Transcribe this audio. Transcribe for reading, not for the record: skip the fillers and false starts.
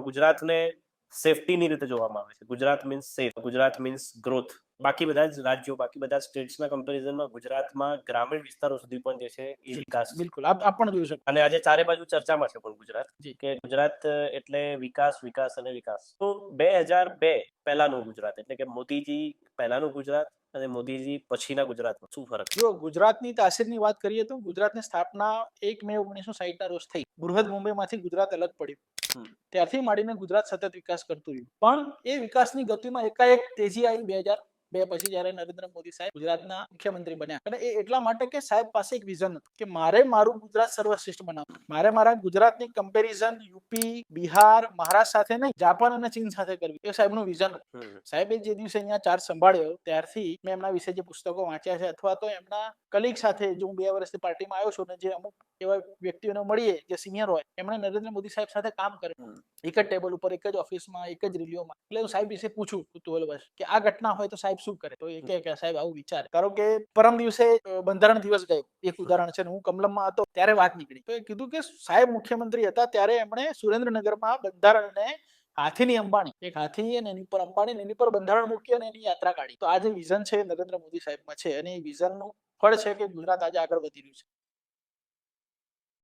પુસ્તકોમાં ગુજરાતને સેફટીની રીતે જોવામાં આવે છે. Gujarat means safe, Gujarat means growth. બાકી બધા જ રાજ્યો, બાકી બધા સ્ટેટ્સના કમ્પેરિઝનમાં ગુજરાતમાં ગ્રામીણ વિસ્તારો સુધી પણ જે છે એ વિકાસ છે. બિલકુલ આપ પણ જોઈ શકો. અને આજે ચારે બાજુ ચર્ચામાં છે પણ ગુજરાત, જી. કે ગુજરાત એટલે વિકાસ, વિકાસ અને વિકાસ. તો 2002 પહેલાનું ગુજરાત એટલે કે મોદીજી પહેલાનું ગુજરાત અને મોદીજી પછીના ગુજરાતમાં શું ફરક છે? જો ગુજરાતની તાસીરની વાત કરીએ તો ગુજરાતની સ્થાપના 1 મે 1960 ના રોજ થઈ. બૃહદ મુંબઈમાંથી ગુજરાત અલગ પડ્યું. ત્યારથી માંડીને ગુજરાત સતત વિકાસ કરતું રહ્યું, પણ એ વિકાસની ગતિમાં એકાએક તેજી આવી 2002 પછી, જ્યારે નરેન્દ્ર મોદી સાહેબ ગુજરાતના મુખ્યમંત્રી બન્યા. અને એ એટલા માટે કે સાહેબ પાસે એક વિઝન હતું કે મારે મારું ગુજરાત સર્વશ્રેષ્ઠ બનાવવું. મારે મારા ગુજરાતની કમ્પેરિઝન યુપી, બિહાર, મહારાષ્ટ્ર સાથે નહીં, જાપાન અને ચીન સાથે કરવી. એ સાહેબનું વિઝન હતું. સાહેબે જે દિવસે અહીંયા ચાર્જ સંભાળ્યો ત્યારથી મેં એમના વિશે જે પુસ્તકો વાંચ્યા છે, અથવા તો એમના કલીગ સાથે જે હું 2 વર્ષથી પાર્ટીમાં આવ્યો છું ને જે અમુક એવા વ્યક્તિઓને મળીએ જે સિનિયર હોય, એમણે નરેન્દ્ર મોદી સાહેબ સાથે કામ કર્યું, એક જ ટેબલ ઉપર, એક જ ઓફિસમાં, એક જ રેલીઓમાં. એટલે હું સાહેબ વિશે પૂછું કુતૂહલવશ કે આ ઘટના હોય તો સાહેબ શું કરે? તો એ કે સાહેબ આવું વિચાર. ધારો કે પરમ દિવસે બંધારણ દિવસ ગયો, એક ઉદાહરણ છે, હું કમલમમાં હતો ત્યારે વાત નીકળી, તો એ કીધું કે સાહેબ મુખ્યમંત્રી હતા ત્યારે એમણે સુરેન્દ્રનગરમાં બંધારણને હાથીની અંબાણી, એક હાથી અને એની પર અંબાણી, એની પર બંધારણ મૂકી અને એની યાત્રા કાઢી. તો આ જે વિઝન છે નરેન્દ્ર મોદી સાહેબમાં છે, અને એ વિઝનનું ફળ છે કે ગુજરાત આજે આગળ વધી રહ્યું છે.